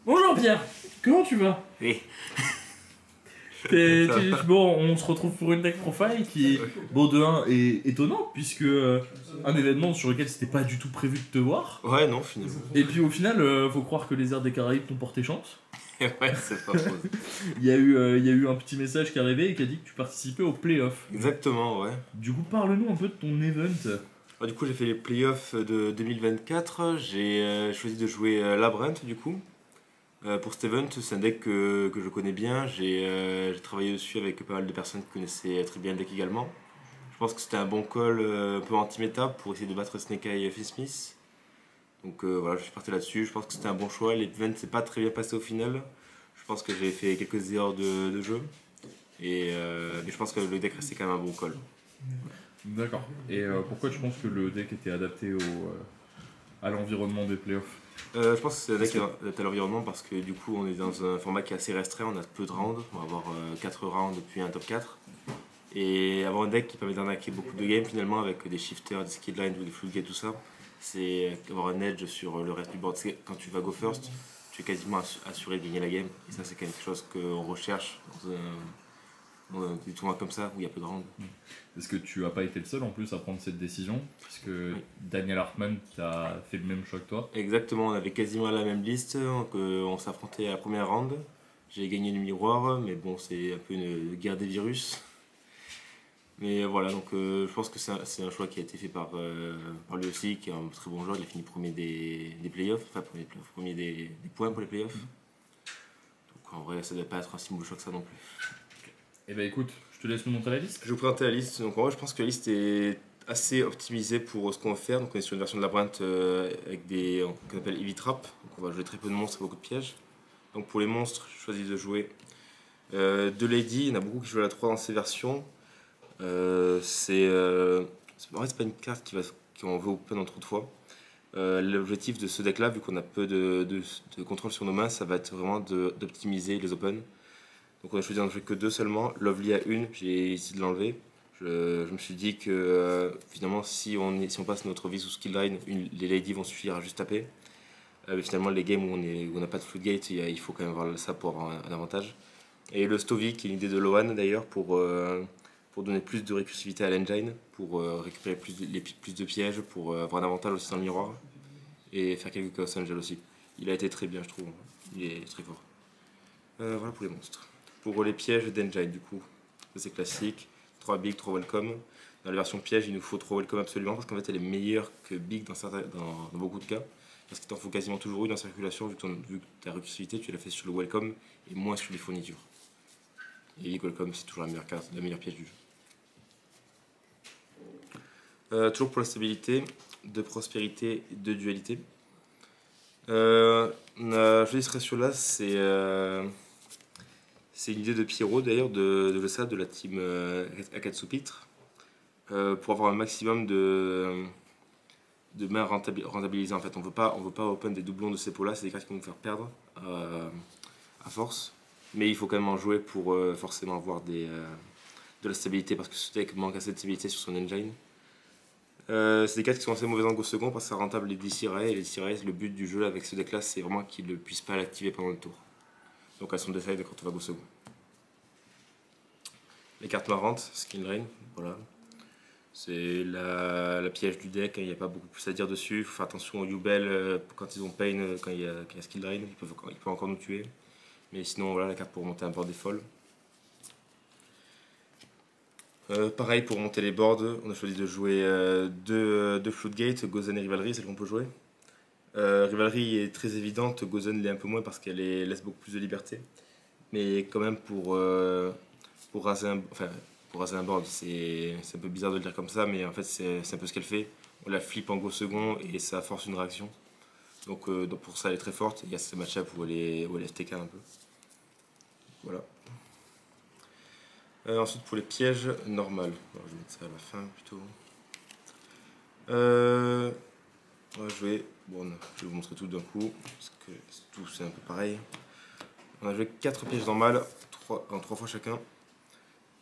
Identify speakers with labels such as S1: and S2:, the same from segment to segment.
S1: Bonjour Pierre, comment tu vas?
S2: Oui.
S1: Bon, on se retrouve pour une deck profile qui est, bon, de un, est étonnant, puisque un événement sur lequel c'était pas du tout prévu de te voir.
S2: Ouais, non, finalement.
S1: Et puis au final, faut croire que les airs des Caraïbes t'ont porté chance.
S2: Ouais, c'est pas faux.
S1: Il y a eu un petit message qui est arrivé et qui a dit que tu participais aux playoffs.
S2: Exactement, ouais.
S1: Du coup, parle-nous un peu de ton event.
S2: Du coup, j'ai fait les playoffs de 2024. J'ai choisi de jouer Labyrinth, du coup. Pour cet event, c'est un deck que je connais bien. J'ai travaillé dessus avec pas mal de personnes qui connaissaient très bien le deck également. Je pense que c'était un bon call un peu anti-méta pour essayer de battre Snake Eye et Smith. Donc voilà, je suis parti là-dessus. Je pense que c'était un bon choix. L'event s'est pas très bien passé au final. Je pense que j'ai fait quelques erreurs de jeu. Mais je pense que le deck restait quand même un bon call.
S1: D'accord. Et pourquoi tu penses que le deck était adapté à l'environnement des playoffs?
S2: Je pense que c'est un deck adapté à l'environnement parce que du coup on est dans un format qui est assez restreint, on a peu de rounds, on va avoir 4 rounds puis un top 4. Et avoir un deck qui permet d'arnaquer beaucoup de games finalement avec des shifters, des skillines ou des floodgates, tout ça, c'est avoir un edge sur le reste du board. Quand tu vas go first, tu es quasiment assuré de gagner la game. Et ça c'est quelque chose qu'on recherche dans des tournois comme ça où il y a peu de rounds.
S1: Est-ce que tu as pas été le seul en plus à prendre cette décision? Puisque
S2: Oui.
S1: Daniel Hartmann a fait le même choix que toi.
S2: Exactement, on avait quasiment la même liste, on s'affrontait à la première round. J'ai gagné le miroir, mais bon, c'est un peu une guerre des virus. Mais voilà, donc je pense que c'est un choix qui a été fait par lui aussi, qui est un très bon joueur. Il a fini premier des playoffs, enfin premier des points pour les playoffs. Donc en vrai, ça ne doit pas être un si mauvais choix que ça non plus.
S1: Eh ben écoute, je te laisse nous montrer la liste.
S2: Je vais vous présenter la liste. Donc en vrai, je pense que la liste est assez optimisée pour ce qu'on va faire. Donc on est sur une version de Labyrinth avec des qu'on appelle Heavy Trap. Donc on va jouer très peu de monstres et beaucoup de pièges. Donc pour les monstres, je choisis de jouer deux Lady. Il y en a beaucoup qui jouent à la 3 dans ces versions. En vrai, c'est pas une carte qui en veut open en trop de fois. L'objectif de ce deck là, vu qu'on a peu de contrôle sur nos mains, ça va être vraiment d'optimiser les open. Donc on a choisi d'en jouer que deux seulement. Lovely à une, j'ai essayé de l'enlever. Je me suis dit que finalement si on passe notre vie sous skill line, les ladies vont suffire à juste taper. Mais finalement les games où on n'a pas de floodgate, il faut quand même avoir ça pour avoir un avantage. Et le Stovey qui est une idée de Lohan d'ailleurs pour donner plus de récursivité à l'engine, pour récupérer plus de pièges, pour avoir un avantage aussi dans le miroir. Et faire quelques Chaos Angel aussi. Il a été très bien je trouve, il est très fort. Voilà pour les monstres. Pour les pièges d'engine du coup, c'est classique, 3 big, 3 welcome. Dans la version piège, il nous faut 3 welcome absolument parce qu'en fait elle est meilleure que big dans beaucoup de cas. Parce qu'il t'en faut quasiment toujours une en circulation vu que ta récursivité tu l'as fait sur le welcome et moins sur les fournitures. Et big welcome c'est toujours la meilleure carte, la meilleure piège du jeu. Toujours pour la stabilité, de prospérité, de dualité. On a choisi ce ratio là, c'est une idée de Pierrot d'ailleurs, de ça, de la team Akatsu Pitre, pour avoir un maximum de mains rentabilisées en fait. On veut pas open des doublons de ces pots là, c'est des cartes qui vont nous faire perdre à force. Mais il faut quand même en jouer pour forcément avoir de la stabilité parce que ce deck manque assez de stabilité sur son engine. C'est des cartes qui sont assez mauvaises en go second parce que ça rentable les DC Rays et les DC Rays, le but du jeu avec ce deck là c'est vraiment qu'il ne puisse pas l'activer pendant le tour. Donc elles sont decide quand on va go second. Les cartes marrantes, Skill Drain, voilà. C'est la piège du deck, il n'y a pas beaucoup plus à dire dessus. Il faut faire attention aux Yubel quand ils ont Pain, quand il y a Skill Drain, ils peuvent encore nous tuer. Mais sinon, voilà, la carte pour monter un board est folle. Pareil pour monter les boards, on a choisi de jouer deux Floodgate, Gozen et Rivalry, celle qu'on peut jouer. Rivalry est très évidente, Gozen l'est un peu moins parce qu'elle laisse beaucoup plus de liberté. Mais quand même pour raser un board, c'est un peu bizarre de le dire comme ça, mais en fait c'est un peu ce qu'elle fait. On la flippe en go second et ça force une réaction. Donc pour ça elle est très forte, il y a ce match-up où elle est FTK un peu. Voilà. Ensuite pour les pièges, normal. Alors, je vais mettre ça à la fin plutôt. On va jouer, bon, je vais vous montrer tout d'un coup, parce que tout c'est un peu pareil. On a joué 4 pièges normales, en 3 fois chacun.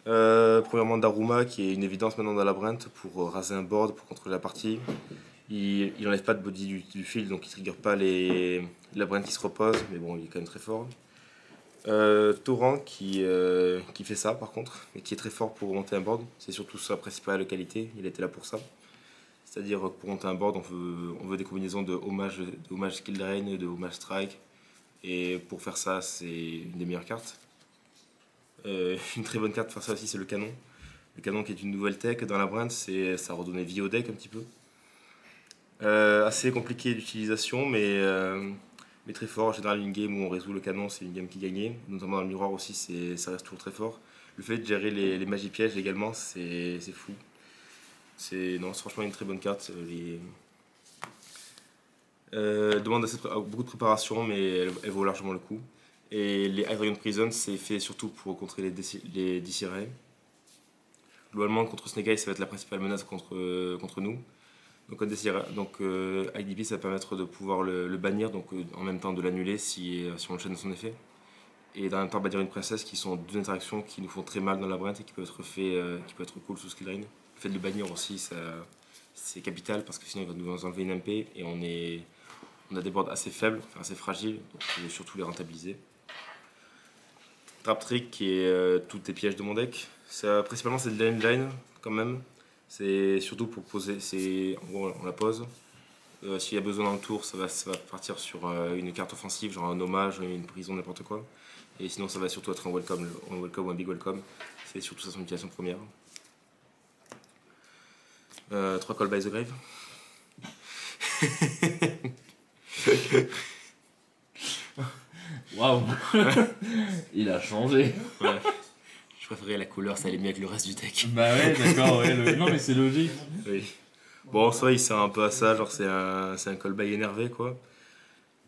S2: Premièrement Daruma qui est une évidence maintenant dans la Labyrinth pour raser un board, pour contrôler la partie. Il n'enlève pas de body du field, donc il ne trigger pas la brand qui se repose, mais bon, il est quand même très fort. Torrent qui fait ça par contre, mais qui est très fort pour monter un board. C'est surtout sa principale qualité, il était là pour ça. C'est-à-dire que pour monter un board, on veut des combinaisons de hommage skill drain, de hommage strike. Et pour faire ça, c'est une des meilleures cartes. Une très bonne carte pour faire ça aussi, c'est le canon. Le canon qui est une nouvelle tech dans la brand, ça a redonné vie au deck un petit peu. Assez compliqué d'utilisation, mais très fort. En général, une game où on résout le canon, c'est une game qui gagnait. Notamment dans le miroir aussi, ça reste toujours très fort. Le fait de gérer les magies pièges également, c'est fou. C'est franchement une très bonne carte. Elle demande beaucoup de préparation, mais elle vaut largement le coup. Et les Hydreion Prison, c'est fait surtout pour contrer les DC Ray. Globalement, contre Snake Eyes, ça va être la principale menace contre nous. Donc IDP, ça va permettre de pouvoir le bannir, donc en même temps de l'annuler si on enchaîne son effet. Et en même temps bannir une princesse, qui sont deux interactions qui nous font très mal dans la brinte et qui peuvent être cool sous skill drain. Le fait de le bannir aussi, c'est capital parce que sinon il va nous enlever une MP et on a des boards assez faibles, enfin assez fragiles, donc il faut surtout les rentabiliser. Trap Trick qui est tous tes pièges de mon deck. Principalement c'est de l'endline quand même. C'est surtout pour poser, en gros on la pose. S'il y a besoin dans le tour, ça va partir sur une carte offensive, genre un hommage, une prison, n'importe quoi. Et sinon ça va surtout être un welcome ou un big welcome. C'est surtout ça son utilisation première. 3 Call by the Grave.
S1: Waouh. Il a changé.
S2: Ouais. Je préférais la couleur, ça allait mieux avec le reste du deck.
S1: Bah ouais, d'accord, ouais. Non mais c'est logique.
S2: Oui. Bon, en soi, il sert un peu à ça, genre c'est un callback énervé quoi.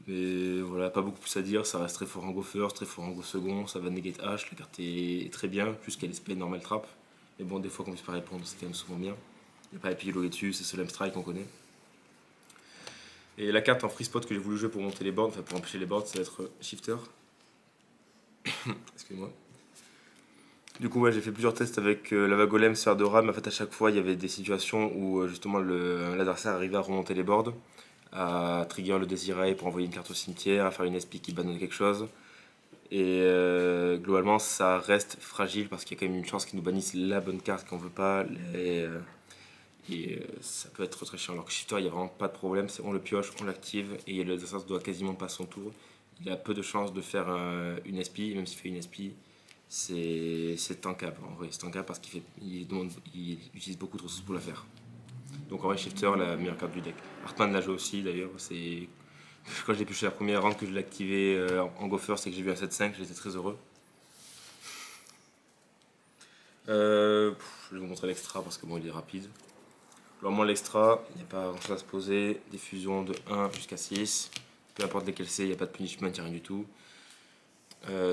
S2: Mais voilà, pas beaucoup plus à dire, ça reste très fort en go first, très fort en go second, ça va negate H, la carte est très bien, plus qu'elle est spray normal trap. Mais bon, des fois qu'on puisse pas répondre, c'est quand même souvent bien. Il n'y a pas épilogué dessus, c'est Solemn Strike qu'on connaît. Et la carte en free spot que j'ai voulu jouer pour monter les boards, enfin pour empêcher les boards, ça va être Shifter. Excusez-moi. Du coup, ouais, j'ai fait plusieurs tests avec Lava Golem, Sphère de Ram. En fait, à chaque fois, il y avait des situations où justement l'adversaire arrivait à remonter les boards, à trigger le Desiree pour envoyer une carte au cimetière, à faire une SP qui banne quelque chose. Et globalement, ça reste fragile parce qu'il y a quand même une chance qu'ils nous bannissent la bonne carte qu'on veut pas. Et ça peut être très chiant. Alors que Shifter, il n'y a vraiment pas de problème. On le pioche, on l'active et l'adversaire doit quasiment pas son tour. Il a peu de chances de faire une SP, et même s'il fait une SP, c'est tankable. En vrai, c'est tankable parce qu'il utilise beaucoup de ressources pour la faire. Donc en vrai, Shifter, la meilleure carte du deck. Hartman l'a joué aussi d'ailleurs. Quand j'ai pioché la première round que je l'ai activé en go first et que j'ai vu un 7-5, j'étais très heureux. Je vais vous montrer l'extra parce que bon, il est rapide. Normalement, l'extra, il n'y a pas grand chose à se poser. Des fusions de 1 jusqu'à 6. Peu importe lesquels c'est, il n'y a pas de punishment, il n'y a rien du tout.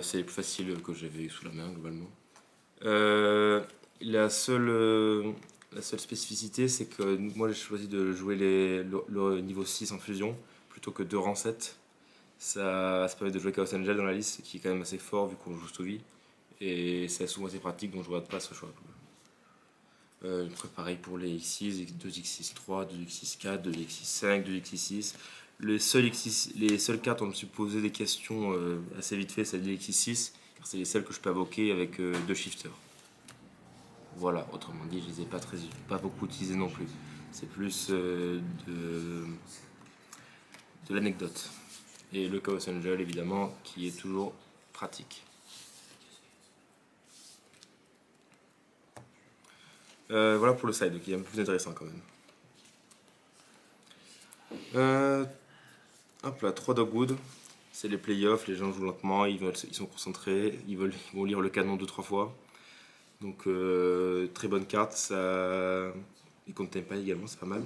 S2: C'est les plus faciles que j'avais sous la main globalement. La seule spécificité, c'est que moi j'ai choisi de jouer le niveau 6 en fusion plutôt que 2 rangs 7. Ça permet de jouer Chaos Angel dans la liste, qui est quand même assez fort vu qu'on joue Stovie. Et c'est souvent assez pratique, donc je ne regarde pas ce choix. Pareil pour les X6, 2x6-3, 2x6-4, 2x6-5, 2x6-6. Les seules cartes où on me suis posé des questions assez vite fait, c'est les X6, car c'est les seules que je peux invoquer avec 2 shifters. Voilà, autrement dit, je les ai pas beaucoup utilisées non plus. C'est plus de l'anecdote. Et le Chaos Angel, évidemment, qui est toujours pratique. Voilà pour le side, qui est un peu plus intéressant quand même. Hop là, 3 Dogwood, c'est les playoffs, les gens jouent lentement, ils sont concentrés, ils vont lire le canon 2-3 fois. Donc très bonne carte, ils contiennent pas également, c'est pas mal.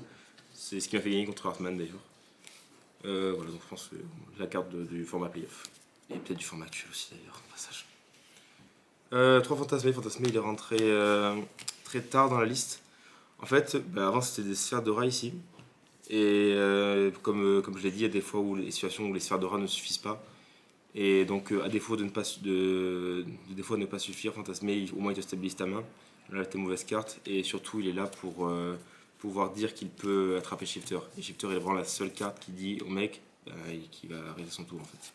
S2: C'est ce qui m'a fait gagner contre Hartman d'ailleurs. Voilà, donc je pense que la carte du format playoff. Et peut-être du format actuel aussi d'ailleurs, au passage. 3 Fantasmé, il est rentré très tard dans la liste. En fait, avant c'était des sphères de rat ici. Et comme je l'ai dit, il y a des fois où les situations où les sphères de rat ne suffisent pas. Et donc, à défaut de ne pas suffire, Fantasmé, au moins il te stabilise ta main. Là, tes mauvaises cartes. Et surtout, il est là pour pouvoir dire qu'il peut attraper Shifter. Et Shifter est vraiment la seule carte qui dit au mec qu'il va arrêter son tour en fait.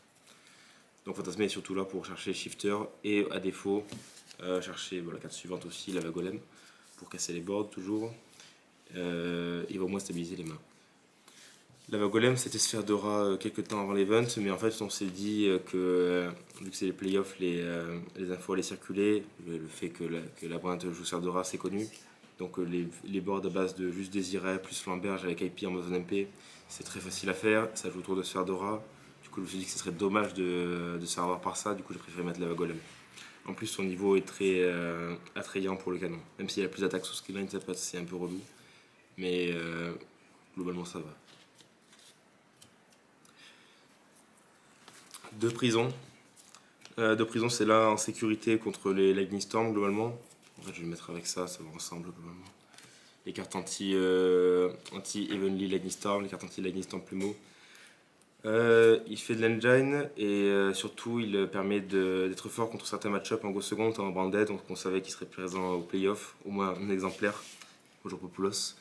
S2: Donc Fantasmé est surtout là pour chercher Shifter et à défaut chercher la carte suivante aussi, Lava Golem, pour casser les boards toujours. Il va au moins stabiliser les mains. Lava Golem c'était Sphère d'Aura quelques temps avant l'event, mais en fait on s'est dit que vu que c'est les playoffs, les infos allaient circuler, le fait que la Brinte joue Sphère d'Aura c'est connu. Donc les boards à base de juste Désiret plus Flamberge avec IP en Amazon MP, c'est très facile à faire, ça joue autour de Sphère d'Aura. Du coup je me suis dit que ce serait dommage de se faire avoir par ça, du coup j'ai préféré mettre Lava Golem. En plus son niveau est très attrayant pour le canon, même s'il y a plus d'attaques sous skillline, c'est un peu relou, mais globalement ça va. Deux prisons. Deux prisons c'est là en sécurité contre les Lightning Storm globalement. En fait je vais le mettre avec ça, ça va ensemble globalement. Les cartes anti-Evenly Lightning Storm, les cartes anti-Lightning Storm Plumeau. Il fait de l'engine et surtout il permet d'être fort contre certains match-ups en go second en branded, donc on savait qu'il serait présent au playoff, au moins un exemplaire, au jour Popoulos.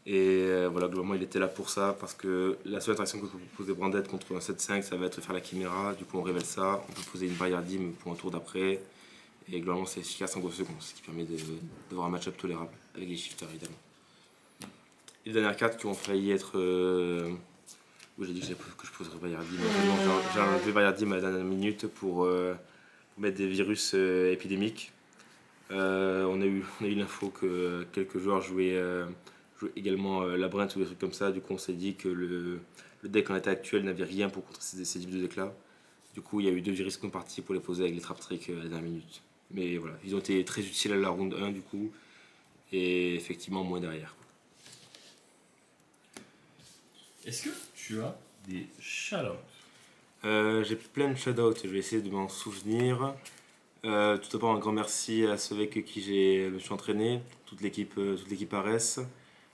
S2: Et voilà, globalement il était là pour ça parce que la seule interaction que vous posez branded contre un 7-5 ça va être faire la chiméra, du coup on révèle ça, on peut poser une barrière dim pour un tour d'après. Et globalement c'est efficace en go second, ce qui permet d'avoir un match-up tolérable avec les shifters évidemment. Et les dernières cartes qui ont failli être où j'ai dit que je poserais Bayardim, j'ai enlevé Bayardim à la dernière minute pour mettre des virus épidémiques. On a eu l'info que quelques joueurs jouaient également Labyrinthe ou des trucs comme ça, du coup on s'est dit que le deck en état actuel n'avait rien pour contrer ces types de decks là. Du coup il y a eu 2 virus compartis pour les poser avec les trap tricks à la dernière minute. Mais voilà, ils ont été très utiles à la round 1 du coup, et effectivement moins derrière.
S1: Est-ce que tu as des shoutouts?
S2: J'ai plein de shoutouts, je vais essayer de m'en souvenir. Tout d'abord un grand merci à ceux avec qui je me suis entraîné, toute l'équipe Ares,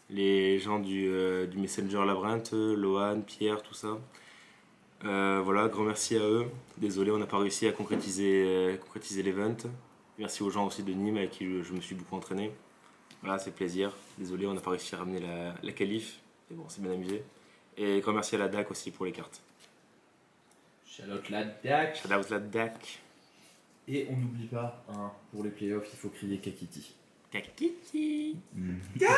S2: les gens du Messenger Labyrinthe, Lohan, Pierre, tout ça. Voilà, grand merci à eux. Désolé, on n'a pas réussi à concrétiser l'event. Merci aux gens aussi de Nîmes avec qui je me suis beaucoup entraîné. Voilà, c'est plaisir. Désolé, on n'a pas réussi à ramener la qualif, mais bon, c'est bien amusé. Et grand merci à la DAC aussi pour les cartes.
S1: Shout-out la DAC.
S2: Shout-out la DAC.
S1: Et on n'oublie pas, pour les playoffs, il faut crier Kakiti.
S2: Kakiti.
S1: Kakiti.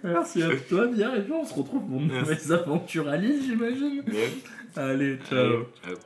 S1: Merci à toi, bien, et puis on se retrouve pour de nouvelles aventures à Lille, j'imagine.
S2: Bien.
S1: Allez, ciao.
S2: Ciao.